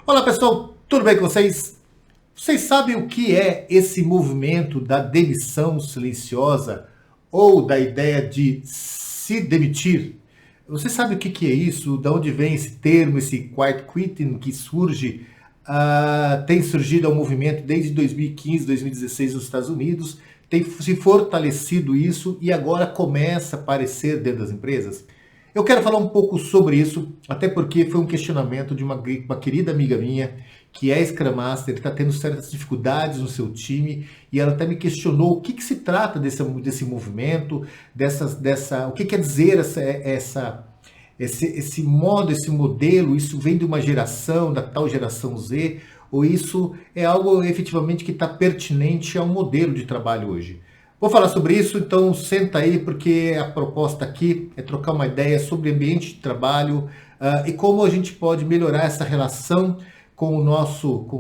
Olá pessoal, tudo bem com vocês? Vocês sabem o que é esse movimento da demissão silenciosa ou da ideia de se demitir? Você sabe o que é isso? De onde vem esse termo, esse quiet quitting que surge? Tem surgido um movimento desde 2015, 2016 nos Estados Unidos, tem se fortalecido isso e agora começa a aparecer dentro das empresas. Eu quero falar um pouco sobre isso, até porque foi um questionamento de uma querida amiga minha, que é Scrum Master, que está tendo certas dificuldades no seu time, e ela até me questionou o que se trata desse movimento, o que quer dizer esse modo, esse modelo, isso vem de uma geração, da tal geração Z, ou isso é algo efetivamente que está pertinente ao modelo de trabalho hoje. Vou falar sobre isso, então senta aí, porque a proposta aqui é trocar uma ideia sobre ambiente de trabalho e como a gente pode melhorar essa relação com os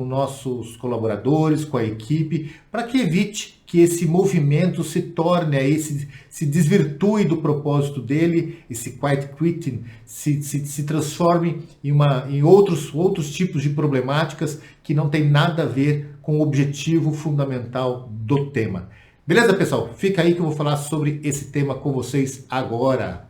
nossos colaboradores, com a equipe, para que evite que esse movimento se torne aí, se desvirtue do propósito dele, esse quiet quitting se transforme em outros tipos de problemáticas que não tem nada a ver com o objetivo fundamental do tema. Beleza, pessoal? Fica aí que eu vou falar sobre esse tema com vocês agora.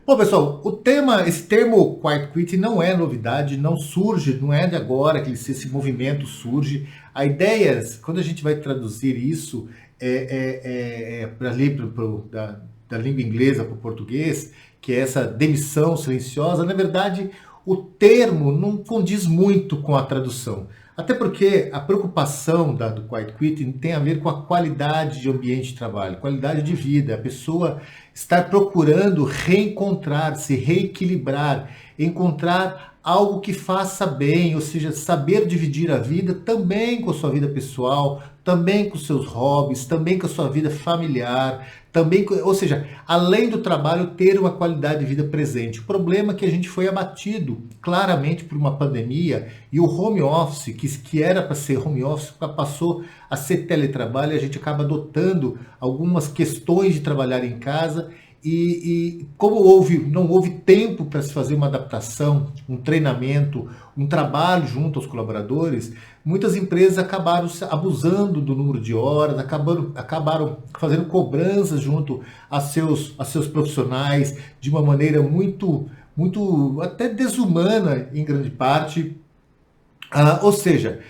Bom, pessoal, esse termo quiet quitting não é novidade, não surge, não é de agora que esse movimento surge. A ideia, quando a gente vai traduzir isso da língua inglesa para o português, que é essa demissão silenciosa, na verdade, o termo não condiz muito com a tradução. Até porque a preocupação do quiet quitting tem a ver com a qualidade de ambiente de trabalho, qualidade de vida. A pessoa estar procurando reencontrar, se reequilibrar, encontrar algo que faça bem, ou seja, saber dividir a vida também com a sua vida pessoal, também com os seus hobbies, também com a sua vida familiar, ou seja, além do trabalho, ter uma qualidade de vida presente. O problema é que a gente foi abatido claramente por uma pandemia e o home office, que era para ser home office, passou a ser teletrabalho, e a gente acaba adotando algumas questões de trabalhar em casa. E como não houve tempo para se fazer uma adaptação, um treinamento, um trabalho junto aos colaboradores, muitas empresas acabaram abusando do número de horas, acabaram fazendo cobranças junto a seus profissionais de uma maneira muito até desumana em grande parte. Ou seja,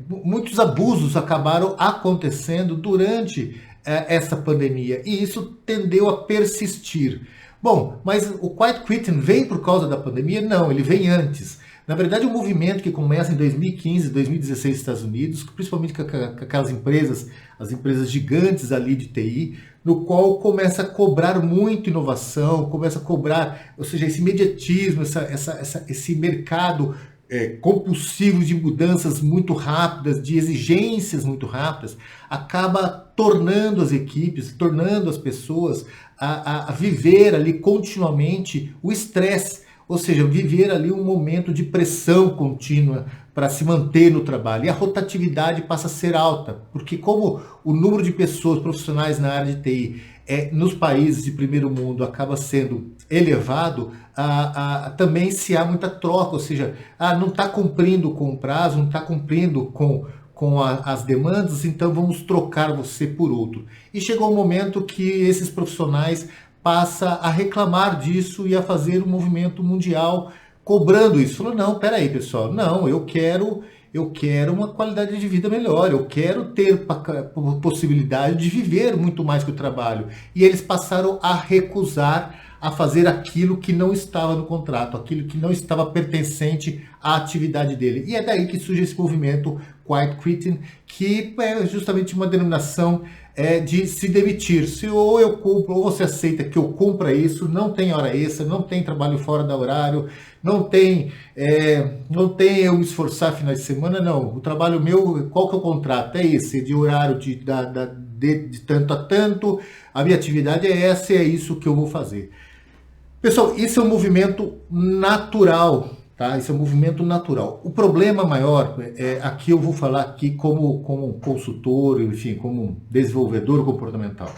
muitos abusos acabaram acontecendo durante essa pandemia, e isso tendeu a persistir. Bom, mas o quiet quitting vem por causa da pandemia? Não, ele vem antes. Na verdade, um movimento que começa em 2015, 2016 nos Estados Unidos, principalmente com aquelas empresas, as empresas gigantes ali de TI, no qual começa a cobrar muito inovação, começa a cobrar, ou seja, esse imediatismo, esse mercado compulsivo de mudanças muito rápidas, de exigências muito rápidas, acaba tornando as equipes, tornando as pessoas a viver ali continuamente o estresse, ou seja, viver ali um momento de pressão contínua para se manter no trabalho. E a rotatividade passa a ser alta, porque como o número de pessoas profissionais na área de TI nos países de primeiro mundo acaba sendo elevado, também se há muita troca, ou seja, não está cumprindo com o prazo, não está cumprindo com as demandas, então vamos trocar você por outro. E chegou um momento que esses profissionais passam a reclamar disso e a fazer um movimento mundial cobrando isso. Falou, não, peraí pessoal, não, eu quero uma qualidade de vida melhor, eu quero ter possibilidade de viver muito mais que o trabalho. E eles passaram a recusar a fazer aquilo que não estava no contrato, aquilo que não estava pertencente à atividade dele. E é daí que surge esse movimento quiet quitting, que é justamente uma denominação de se demitir. Se ou eu cumpro, ou você aceita que eu cumpra isso, não tem hora extra, não tem trabalho fora do horário, não tem eu me esforçar final de semana, não. O trabalho meu, qual que é o contrato? É esse, de horário de tanto a tanto, a minha atividade é essa e é isso que eu vou fazer. Pessoal, isso é um movimento natural tá? Isso é um movimento natural. O problema maior, aqui eu vou falar aqui como consultor, enfim, como desenvolvedor comportamental.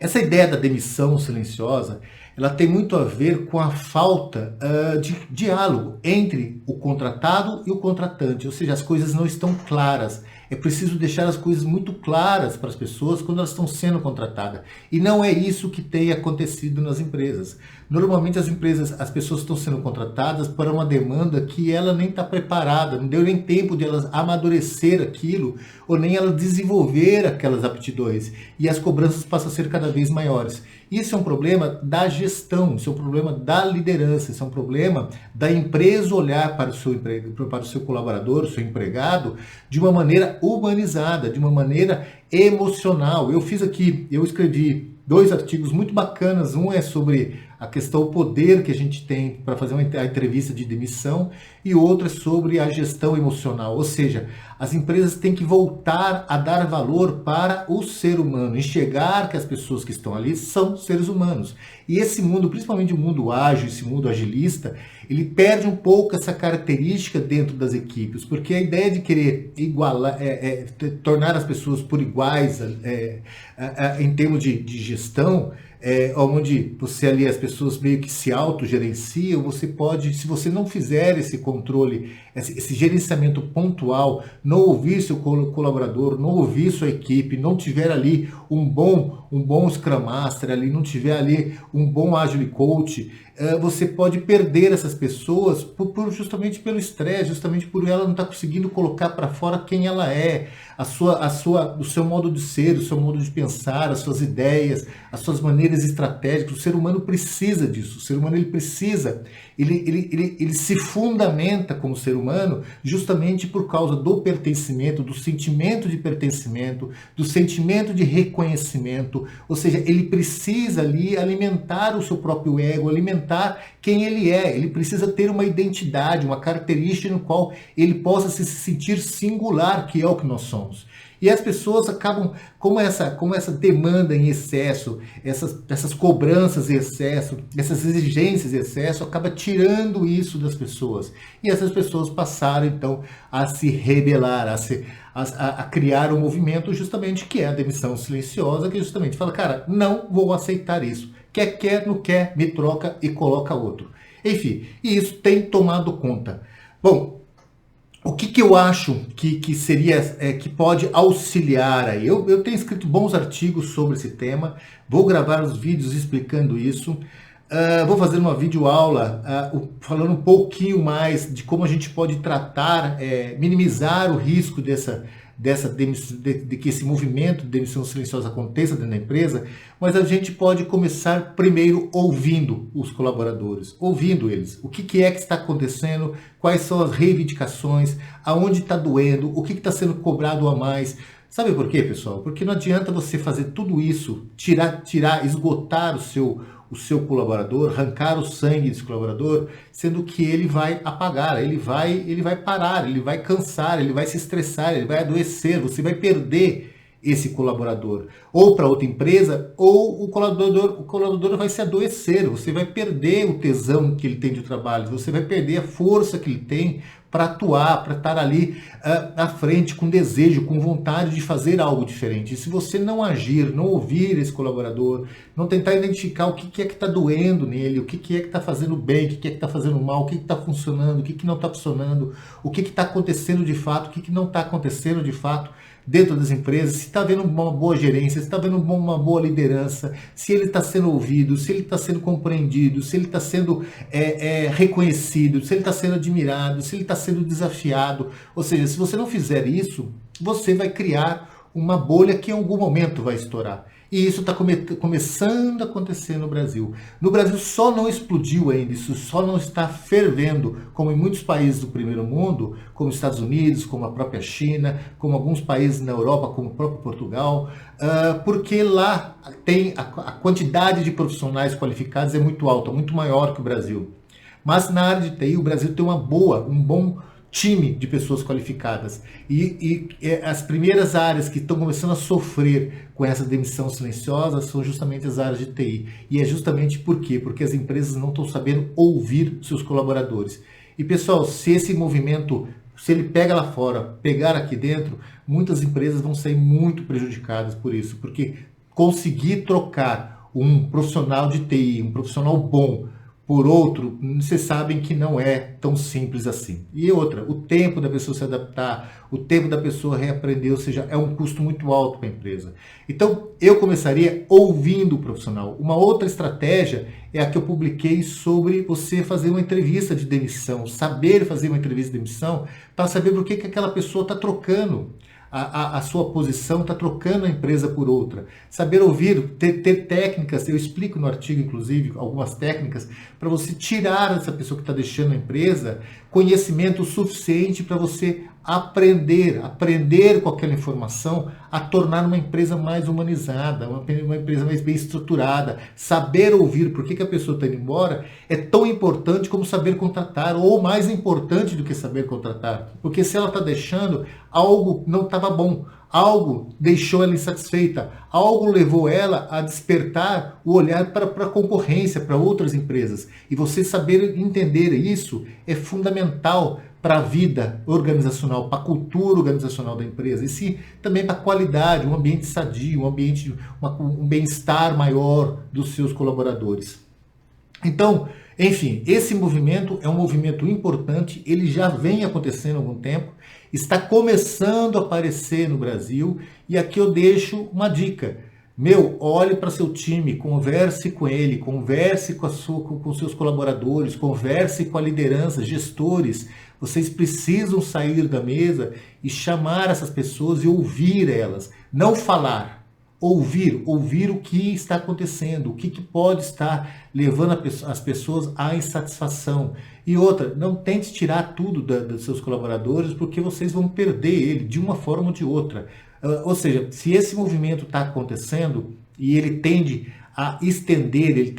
Essa ideia da demissão silenciosa, ela tem muito a ver com a falta de diálogo entre o contratado e o contratante, ou seja, as coisas não estão claras. É preciso deixar as coisas muito claras para as pessoas quando elas estão sendo contratadas. E não é isso que tem acontecido nas empresas. Normalmente as pessoas estão sendo contratadas para uma demanda que ela nem está preparada, não deu nem tempo de elas amadurecer aquilo, ou nem ela desenvolver aquelas aptidões. E as cobranças passam a ser cada vez maiores. Isso é um problema da gestão, isso é um problema da liderança, isso é um problema da empresa olhar para o seu colaborador, o seu empregado, de uma maneira humanizada, de uma maneira emocional. Eu escrevi 2 artigos muito bacanas. Um é sobre a questão, o poder que a gente tem para fazer uma entrevista de demissão, e outro é sobre a gestão emocional. Ou seja, as empresas têm que voltar a dar valor para o ser humano, enxergar que as pessoas que estão ali são seres humanos. E esse mundo, principalmente o mundo ágil, esse mundo agilista, ele perde um pouco essa característica dentro das equipes, porque a ideia de querer igualar, tornar as pessoas por iguais em termos de gestão, onde você ali, as pessoas meio que se autogerenciam, você pode, se você não fizer esse controle, esse gerenciamento pontual, não ouvir seu colaborador, não ouvir sua equipe, não tiver ali um bom Scrum Master ali, não tiver ali um bom Agile Coach, você pode perder essas pessoas justamente pelo estresse, justamente por ela não estar conseguindo colocar para fora quem ela é, o seu modo de ser, o seu modo de pensar, as suas ideias, as suas maneiras estratégicas. O ser humano precisa disso. O ser humano ele se fundamenta como ser humano justamente por causa do pertencimento, do sentimento de pertencimento, do sentimento de reconhecimento. Ou seja, ele precisa ali alimentar o seu próprio ego, alimentar quem ele é. Ele precisa ter uma identidade, uma característica no qual ele possa se sentir singular, que é o que nós somos. E as pessoas acabam, como essa demanda em excesso, essas cobranças em excesso, essas exigências em excesso, acaba tirando isso das pessoas. E essas pessoas passaram, então, a se rebelar, a criar um movimento justamente que é a demissão silenciosa, que justamente fala, cara, não vou aceitar isso. Quer, não quer, me troca e coloca outro. Enfim, e isso tem tomado conta. Bom, o que eu acho que seria, que pode auxiliar aí? Eu tenho escrito bons artigos sobre esse tema, vou gravar os vídeos explicando isso, vou fazer uma videoaula falando um pouquinho mais de como a gente pode tratar, minimizar o risco de que esse movimento de demissão silenciosa aconteça dentro da empresa, mas a gente pode começar primeiro ouvindo os colaboradores, ouvindo eles. O que é que está acontecendo, quais são as reivindicações, aonde está doendo, o que está sendo cobrado a mais. Sabe por quê, pessoal? Porque não adianta você fazer tudo isso, esgotar o seu colaborador, arrancar o sangue desse colaborador, sendo que ele vai apagar, ele vai parar, ele vai cansar, ele vai se estressar, ele vai adoecer, você vai perder esse colaborador. Ou para outra empresa, ou o colaborador vai se adoecer, você vai perder o tesão que ele tem de trabalho, você vai perder a força que ele tem para atuar, para estar ali à frente com desejo, com vontade de fazer algo diferente. E se você não agir, não ouvir esse colaborador, não tentar identificar o que é que está doendo nele, o que é que está fazendo bem, o que é que está fazendo mal, o que está funcionando, o que não está funcionando, o que está acontecendo de fato, o que não está acontecendo de fato dentro das empresas, se está havendo uma boa gerência, se está havendo uma boa liderança, se ele está sendo ouvido, se ele está sendo compreendido, se ele está sendo reconhecido, se ele está sendo admirado, se ele está sendo desafiado. Ou seja, se você não fizer isso, você vai criar uma bolha que em algum momento vai estourar. E isso está começando a acontecer no Brasil. No Brasil só não explodiu ainda, isso só não está fervendo, como em muitos países do primeiro mundo, como os Estados Unidos, como a própria China, como alguns países na Europa, como o próprio Portugal, porque lá tem a quantidade de profissionais qualificados é muito alta, muito maior que o Brasil. Mas na área de TI, o Brasil tem um bom time de pessoas qualificadas. E as primeiras áreas que estão começando a sofrer com essa demissão silenciosa são justamente as áreas de TI. E é justamente por quê? Porque as empresas não estão sabendo ouvir seus colaboradores. E pessoal, se esse movimento, se ele pega lá fora, pegar aqui dentro, muitas empresas vão sair muito prejudicadas por isso, porque conseguir trocar um profissional de TI, um profissional bom, por outro, vocês sabem que não é tão simples assim. E outra, o tempo da pessoa se adaptar, o tempo da pessoa reaprender, ou seja, é um custo muito alto para a empresa. Então, eu começaria ouvindo o profissional. Uma outra estratégia é a que eu publiquei sobre você fazer uma entrevista de demissão, saber fazer uma entrevista de demissão para saber por que aquela pessoa está trocando a sua posição, está trocando a empresa por outra. Saber ouvir, ter técnicas, eu explico no artigo, inclusive, algumas técnicas, para você tirar essa pessoa que está deixando a empresa conhecimento suficiente para você aprender com aquela informação a tornar uma empresa mais humanizada, uma empresa mais bem estruturada. Saber ouvir por que a pessoa está indo embora é tão importante como saber contratar, ou mais importante do que saber contratar. Porque se ela está deixando, algo não estava bom, algo deixou ela insatisfeita, algo levou ela a despertar o olhar para a concorrência, para outras empresas. E você saber entender isso é fundamental para a vida organizacional, para a cultura organizacional da empresa, e sim também para a qualidade, um ambiente sadio, um bem-estar maior dos seus colaboradores. Então, enfim, esse movimento é um movimento importante, ele já vem acontecendo há algum tempo, está começando a aparecer no Brasil, e aqui eu deixo uma dica. Olhe para seu time, converse com ele, converse com seus colaboradores, converse com a liderança, gestores. Vocês precisam sair da mesa e chamar essas pessoas e ouvir elas. Não falar, ouvir o que está acontecendo, o que pode estar levando as pessoas à insatisfação. E outra, não tente tirar tudo dos seus colaboradores, porque vocês vão perder ele de uma forma ou de outra. Ou seja, se esse movimento está acontecendo e ele tende a estender, ele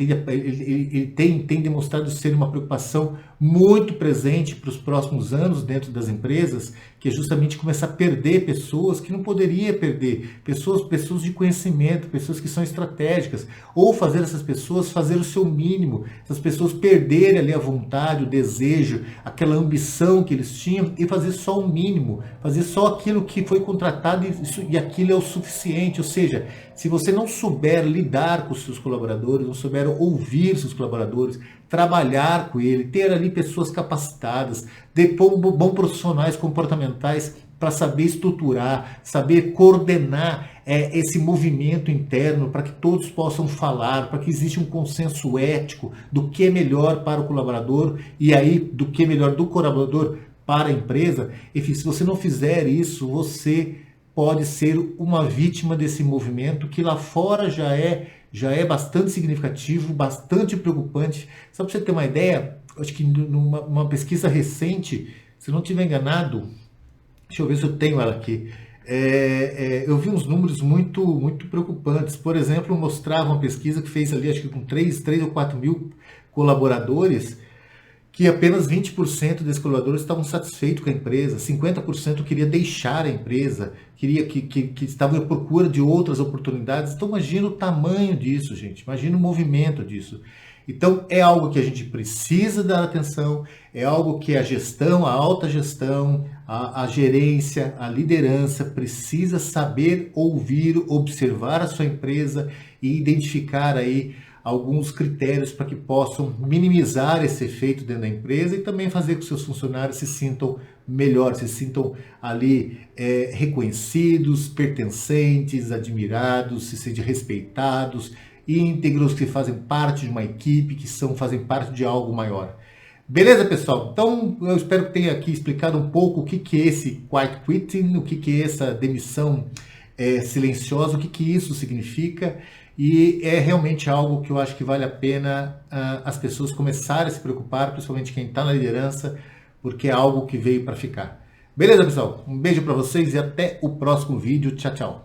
tem demonstrado ser uma preocupação muito presente para os próximos anos dentro das empresas, que é justamente começar a perder pessoas que não poderia perder, pessoas de conhecimento, pessoas que são estratégicas, ou fazer essas pessoas fazer o seu mínimo, essas pessoas perderem ali a vontade, o desejo, aquela ambição que eles tinham e fazer só o mínimo, fazer só aquilo que foi contratado e aquilo é o suficiente. Ou seja, se você não souber lidar com os seus colaboradores, não souber ouvir seus colaboradores, trabalhar com ele, ter ali pessoas capacitadas, bons profissionais comportamentais para saber estruturar, saber coordenar esse movimento interno para que todos possam falar, para que exista um consenso ético do que é melhor para o colaborador e aí do que é melhor do colaborador para a empresa. Enfim, se você não fizer isso, você pode ser uma vítima desse movimento que lá fora já é bastante significativo, bastante preocupante. Só para você ter uma ideia, acho que numa pesquisa recente, se não estiver enganado, deixa eu ver se eu tenho ela aqui, eu vi uns números muito, muito preocupantes. Por exemplo, mostrava uma pesquisa que fez ali, acho que com 3 ou 4 mil colaboradores, que apenas 20% desses colaboradores estavam satisfeitos com a empresa, 50% queria deixar a empresa, que estavam à procura de outras oportunidades. Então imagina o tamanho disso, gente, imagina o movimento disso. Então é algo que a gente precisa dar atenção, é algo que a gestão, a alta gestão, a gerência, a liderança precisa saber ouvir, observar a sua empresa e identificar aí alguns critérios para que possam minimizar esse efeito dentro da empresa e também fazer com que seus funcionários se sintam melhor, se sintam ali reconhecidos, pertencentes, admirados, se sentem respeitados, íntegros, que fazem parte de uma equipe, fazem parte de algo maior. Beleza, pessoal? Então, eu espero que tenha aqui explicado um pouco o que é esse quiet quitting, o que é essa demissão silenciosa, o que isso significa. E é realmente algo que eu acho que vale a pena as pessoas começarem a se preocupar, principalmente quem está na liderança, porque é algo que veio para ficar. Beleza, pessoal? Um beijo para vocês e até o próximo vídeo. Tchau, tchau.